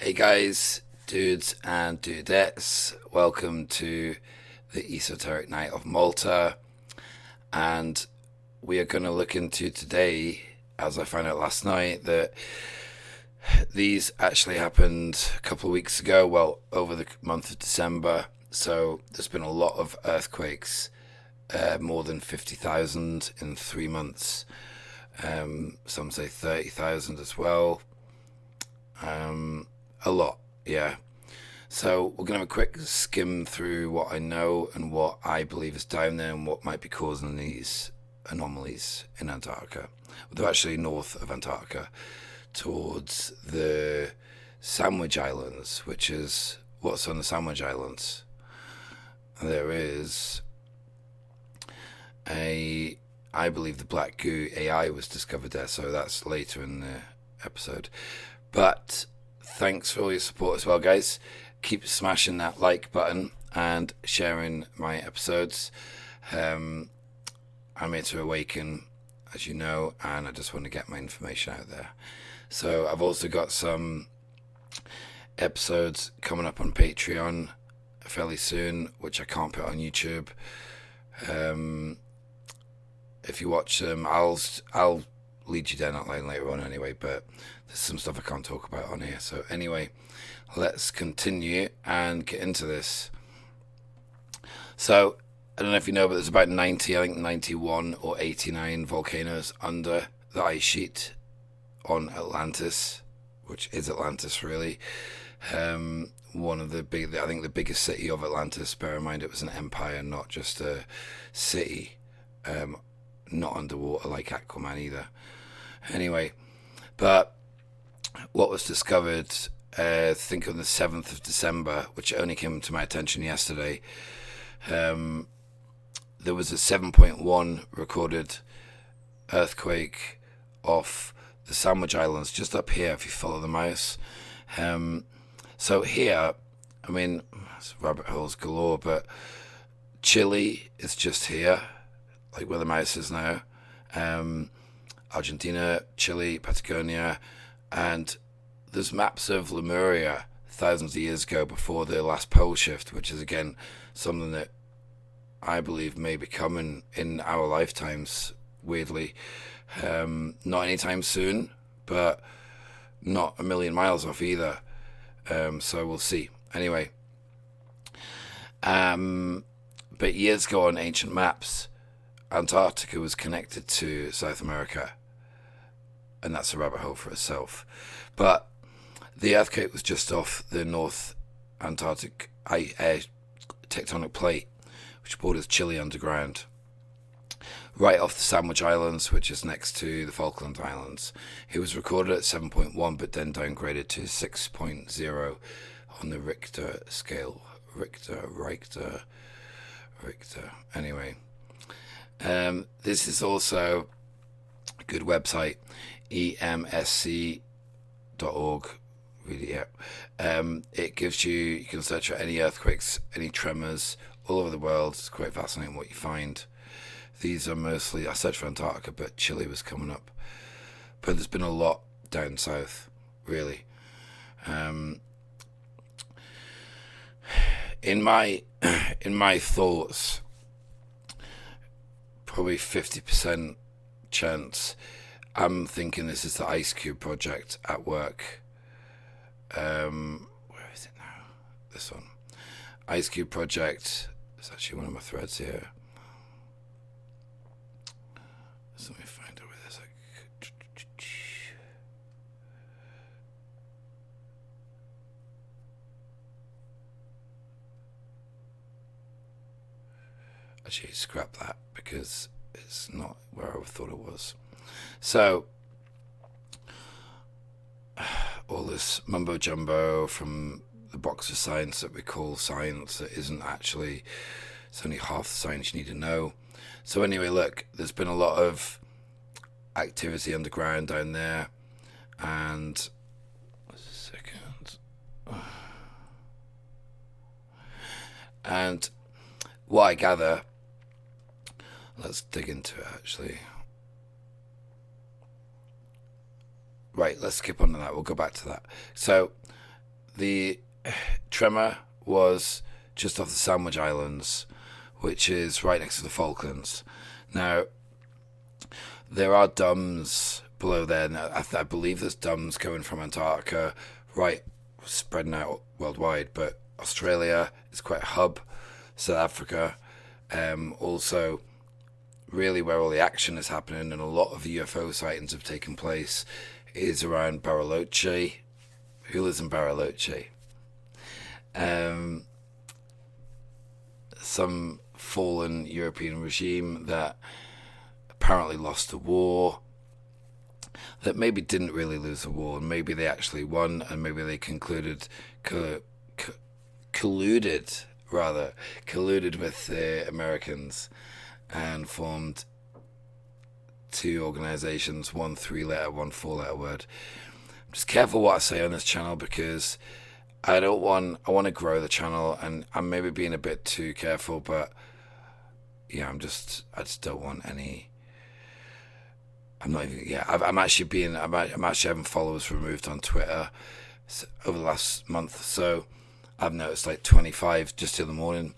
Hey guys, dudes and dudettes, welcome to the Esoteric Night of Malta. And we are going to look into today, as I found out last night, that these actually happened a couple of weeks ago, well, over the month of December. So there's been a lot of earthquakes, more than 50,000 in 3 months. Some say 30,000 as well. A lot, yeah. So we're going to have a quick skim through what I know and what I believe is down there and what might be causing these anomalies in Antarctica. They're actually north of Antarctica towards the Sandwich Islands, which is what's on the Sandwich Islands. There is I believe the black goo AI was discovered there, so that's later in the episode. But thanks for all your support as well, guys. Keep smashing that like button and sharing my episodes. I'm here to awaken, as you know, and I just want to get my information out there. So I've also got some episodes coming up on Patreon fairly soon, which I can't put on YouTube. If you watch them, I'll lead you down that line later on anyway, but there's some stuff I can't talk about on here. So anyway, let's continue and get into this. So I don't know if you know, but there's about 90, I think 91 or 89 volcanoes under the ice sheet on Atlantis, which is Atlantis really. One of the big, I think the biggest city of Atlantis, bear in mind it was an empire, not just a city, not underwater like Aquaman either. Anyway, but what was discovered, I think on the 7th of December, which only came to my attention yesterday, there was a 7.1 recorded earthquake off the Sandwich Islands, just up here if you follow the mouse. So here, I mean, it's rabbit holes galore, but Chile is just here, like where the mouse is now. Argentina, Chile, Patagonia, and there's maps of Lemuria thousands of years ago before the last pole shift, which is again something that I believe may be coming in our lifetimes, weirdly. Not anytime soon, but not a million miles off either. So we'll see. Anyway, but years ago on ancient maps, Antarctica was connected to South America, and that's a rabbit hole for itself. But the earthquake was just off the North Antarctic tectonic plate, which borders Chile underground, right off the Sandwich Islands, which is next to the Falkland Islands. It was recorded at 7.1, but then downgraded to 6.0 on the Richter scale. Richter. Anyway. This is also a good website, emsc.org. Really, yeah. It gives you can search for any earthquakes, any tremors all over the world. It's quite fascinating what you find. These are mostly, I searched for Antarctica, but Chile was coming up. But there's been a lot down south, really. In my thoughts, probably 50% chance I'm thinking this is the Ice Cube project at work. Where is it now? This one. Ice Cube project. It's actually one of my threads here. So let me find out where there's like. Actually, scrap that because it's not where I thought it was. So, all this mumbo jumbo from the box of science that we call science that isn't actually, it's only half the science you need to know. So anyway, look, there's been a lot of activity underground down there, and and what I gather, let's dig into it actually. Right, let's skip on to that. We'll go back to that. So the tremor was just off the Sandwich Islands, which is right next to the Falklands. Now, there are dumbs below there. Now, I believe there's dumbs coming from Antarctica, right, spreading out worldwide, but Australia is quite a hub. South Africa, also really where all the action is happening and a lot of UFO sightings have taken place is around Bariloche. Who lives in Bariloche? Some fallen European regime that apparently lost the war, that maybe didn't really lose the war, and maybe they actually won, and maybe they colluded with the Americans and formed two organizations, one 3-letter, one 4-letter word. I'm just careful what I say on this channel because I want to grow the channel, and I'm maybe being a bit too careful, but yeah, I just don't want any. I'm not even. Yeah, I'm actually having followers removed on Twitter over the last month, so I've noticed like 25 just the other morning,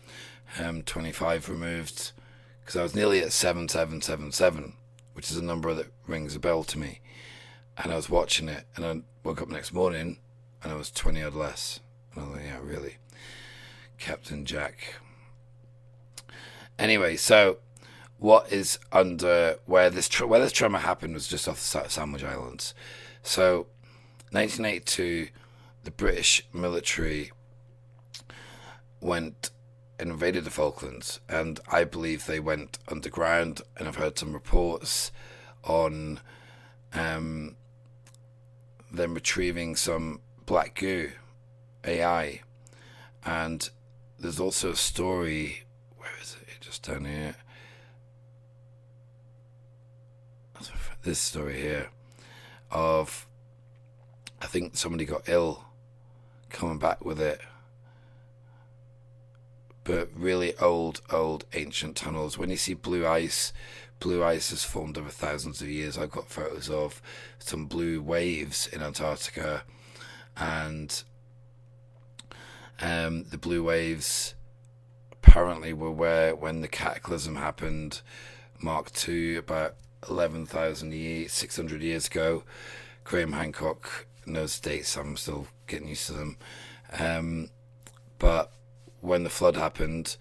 25 removed because I was nearly at 7777, which is a number that rings a bell to me, and I was watching it, and I woke up next morning, and I was 20 odd less, and I was like, yeah, really, Captain Jack. Anyway, so what is under where this tremor happened was just off the Sandwich Islands. So, 1982, the British military went and invaded the Falklands, and I believe they went underground, and I've heard some reports on them retrieving some black goo AI, and there's also a story, where is it, just down here, this story here of, I think somebody got ill coming back with it, but really old ancient tunnels. When you see blue ice is formed over thousands of years. I've got photos of some blue waves in Antarctica, and the blue waves apparently were where, when the cataclysm happened, Mark II, about 600 years ago. Graham Hancock knows dates, I'm still getting used to them. But when the flood happened,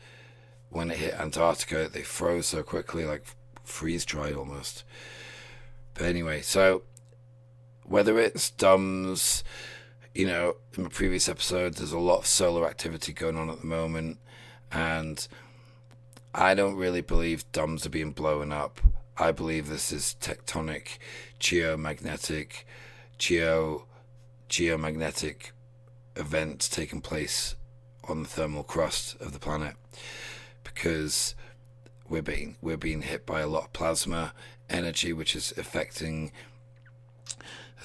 when it hit Antarctica, they froze so quickly, like freeze-dried almost. But anyway, so whether it's dumbs, in my previous episode, there's a lot of solar activity going on at the moment, and I don't really believe dumbs are being blown up. I believe this is tectonic, geomagnetic events taking place on the thermal crust of the planet, because we're being hit by a lot of plasma energy, which is affecting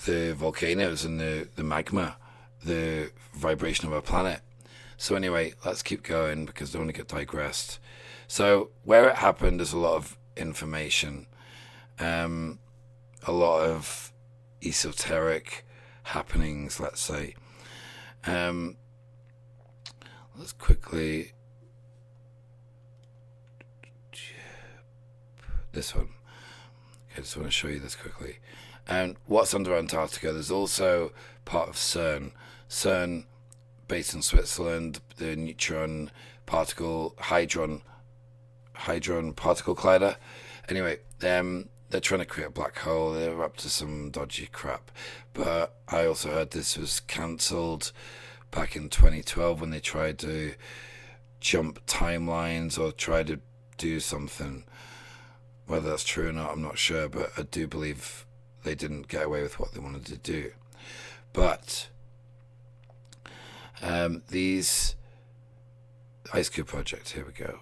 the volcanoes and the magma, the vibration of our planet. So anyway, let's keep going because I don't want to get digressed. So where it happened, there's a lot of information, a lot of esoteric happenings, let's say. Let's quickly, this one. Okay, I just want to show you this quickly. And what's under Antarctica? There's also part of C.E.R.N. C.E.R.N, based in Switzerland, the neutron particle hadron particle collider. Anyway, they're trying to create a black hole. They're up to some dodgy crap. But I also heard this was cancelled back in 2012 when they tried to jump timelines or try to do something. Whether that's true or not, I'm not sure, but I do believe they didn't get away with what they wanted to do. But these Ice Cube Project, here we go.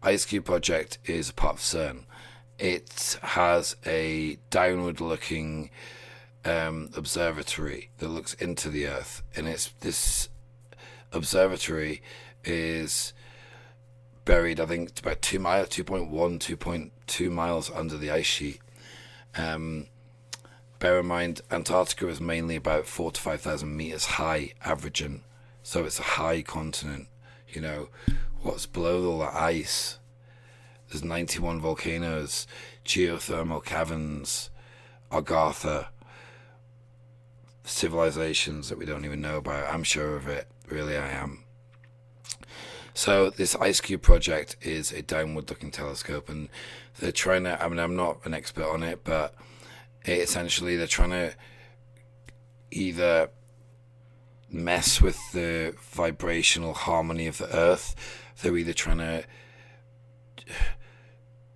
Ice Cube Project is a part of C.E.R.N. It has a downward-looking observatory that looks into the Earth, and this observatory is buried, I think, it's about 2.2 miles under the ice sheet. bear in mind, Antarctica is mainly about 4 to 5,000 meters high, averaging. So it's a high continent. You know, what's below all that ice? There's 91 volcanoes, geothermal caverns, Agartha, civilizations that we don't even know about. I'm sure of it. Really, I am. So this IceCube project is a downward-looking telescope, and they're trying to. I mean, I'm not an expert on it, but essentially they're trying to either mess with the vibrational harmony of the Earth. They're either trying to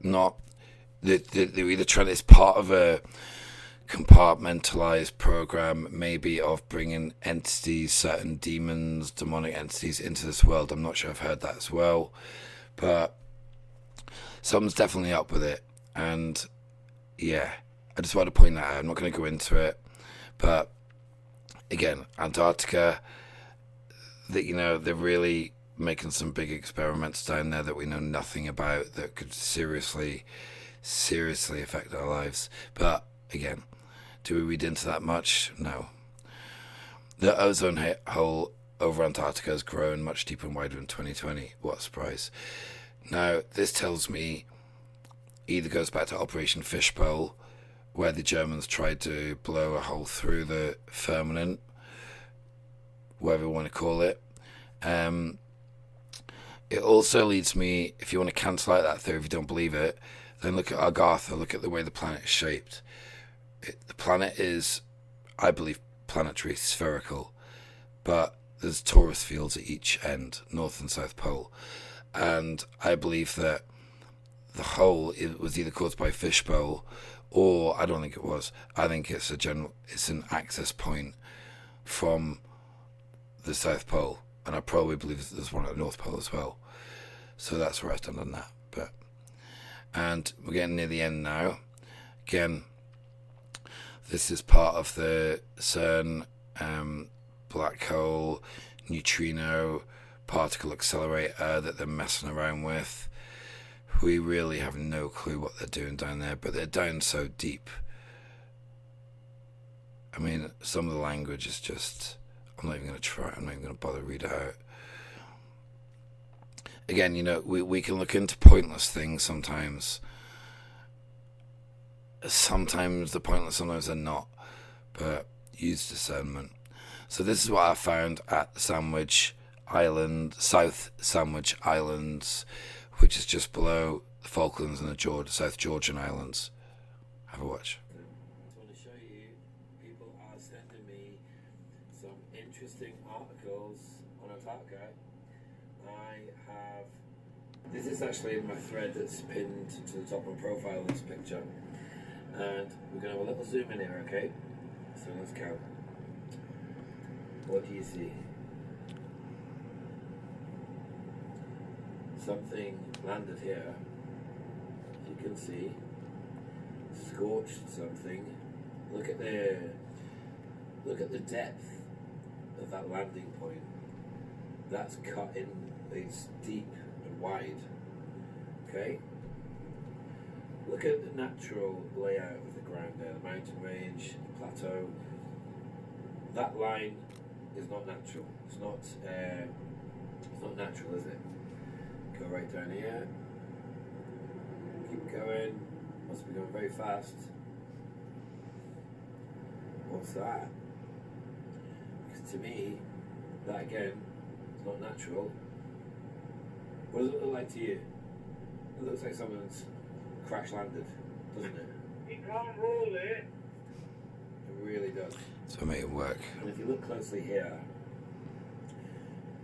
not. They're either trying. It's part of a compartmentalized program, maybe, of bringing entities, certain demons, demonic entities into this world. I'm not sure I've heard that as well, but something's definitely up with it. And yeah, I just want to point that out. I'm not going to go into it, but again, Antarctica, that, you know, they're really making some big experiments down there that we know nothing about, that could seriously affect our lives. But again, do we read into that much? No. The ozone hole over Antarctica has grown much deeper and wider in 2020. What a surprise. Now, this tells me either goes back to Operation Fishbowl, where the Germans tried to blow a hole through the firmament, whatever you want to call it. It also leads me, if you want to cancel out that theory, if you don't believe it, then look at Agartha, look at the way the planet is shaped. The planet is, I believe, planetary, spherical, but there's torus fields at each end, North and South Pole, and I believe that the hole, it was either caused by Fishbowl, or I don't think it was. I think it's it's an access point from the South Pole, and I probably believe there's one at the North Pole as well. So that's where I stand on that. And we're getting near the end now. Again, this is part of the C.E.R.N. Black hole neutrino particle accelerator that they're messing around with. We really have no clue what they're doing down there, but they're down so deep. I mean, some of the language is just, I'm not even going to try, I'm not even going to bother to read it out. Again, you know, we can look into pointless things sometimes. Sometimes they're pointless, sometimes they're not, but use discernment. So this is what I found at Sandwich Island, South Sandwich Islands, which is just below the Falklands and the South Georgian Islands. Have a watch. I want to show you, people are sending me some interesting articles on Antarctica. This is actually in my thread that's pinned to the top of my profile of this picture. And we're going to have a little zoom in here, okay? So let's count. What do you see? Something landed here. You can see. Scorched something. Look at the depth of that landing point. That's cut in, it's deep and wide. Okay? Look at the natural layout of the ground there, the mountain range, the plateau. That line is not natural. It's not natural, is it? Go right down here. Keep going. Must be going very fast. What's that? Because to me, that again, is not natural. What does it look like to you? It looks like someone's crash landed, doesn't it? You can't roll it. It really does. So I make it work. And if you look closely here,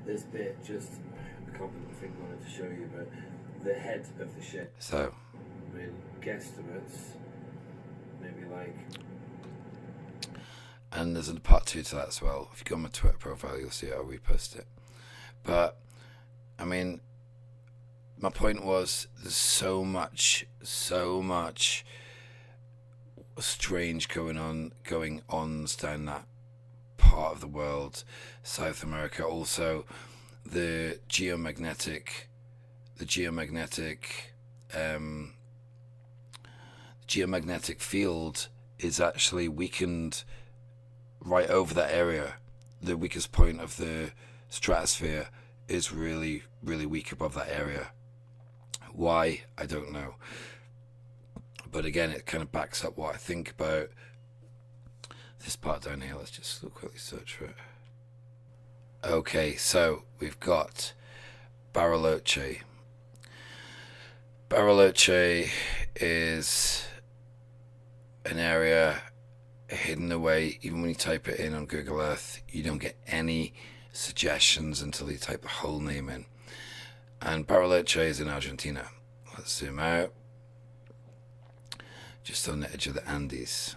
this bit just, I can't put my finger on it to show you, but the head of the ship. So, I mean, guesstimates, maybe like. and there's a part 2 to that as well. If you go on my Twitter profile, you'll see it. I'll repost it. But, I mean, my point was, there's so much strange going on down that part of the world. South America, also the geomagnetic field is actually weakened right over that area. The weakest point of the stratosphere is really, really weak above that area. Why? I don't know. But again, it kind of backs up what I think about this part down here. Let's just quickly search for it. Okay, so we've got Bariloche. Bariloche is an area hidden away. Even when you type it in on Google Earth, you don't get any suggestions until you type the whole name in. And Bariloche is in Argentina. Let's zoom out. Just on the edge of the Andes.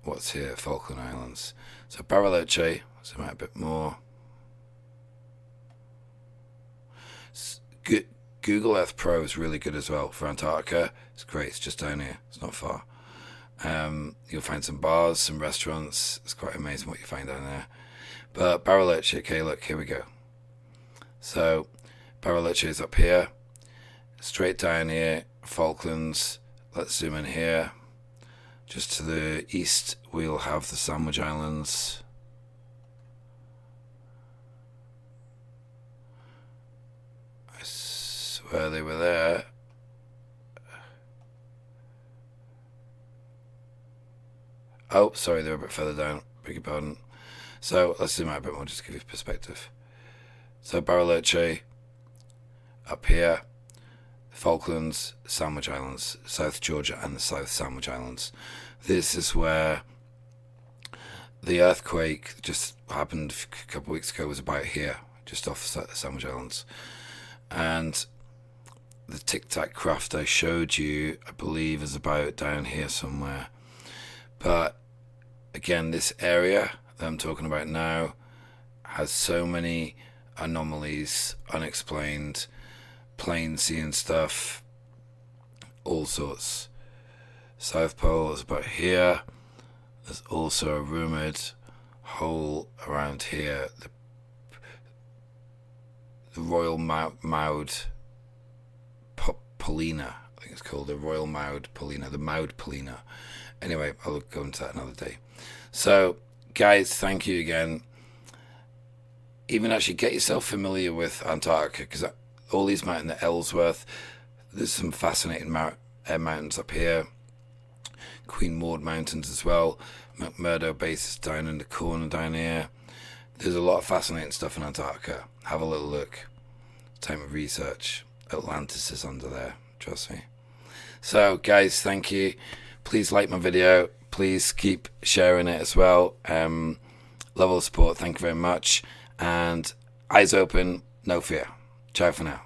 What's here? Falkland Islands. So Bariloche, zoom out a bit more. Google Earth Pro is really good as well for Antarctica. It's great. It's just down here. It's not far. You'll find some bars, some restaurants. It's quite amazing what you find down there. But Bariloche, okay, look, here we go. So Bariloche is up here. Straight down here, Falklands. Let's zoom in here. Just to the east, we'll have the Sandwich Islands. I swear they were there. Oh, sorry, they're a bit further down. Beg your pardon. So let's zoom out a bit more just to give you perspective. So Bariloche, up here, Falklands, Sandwich Islands, South Georgia and the South Sandwich Islands. This is where the earthquake just happened a couple of weeks ago, was about here, just off the Sandwich Islands. And the Tic Tac craft I showed you, I believe, is about down here somewhere. But again, this area that I'm talking about now has so many anomalies, unexplained, plain seeing stuff, all sorts. South Pole is about here. There's also a rumoured hole around here. The Royal Maud Polina, I think it's called the Royal Maud Polina, the Maud Polina. Anyway, I'll go into that another day. So, guys, thank you again. Even actually get yourself familiar with Antarctica, because all these mountains at Ellsworth, there's some fascinating mountains up here. Queen Maud Mountains as well. McMurdo Base is down in the corner down here. There's a lot of fascinating stuff in Antarctica. Have a little look. Time of research. Atlantis is under there, trust me. So, guys, thank you. Please like my video. Please keep sharing it as well. Love all the support. Thank you very much. And eyes open, no fear. Ciao for now.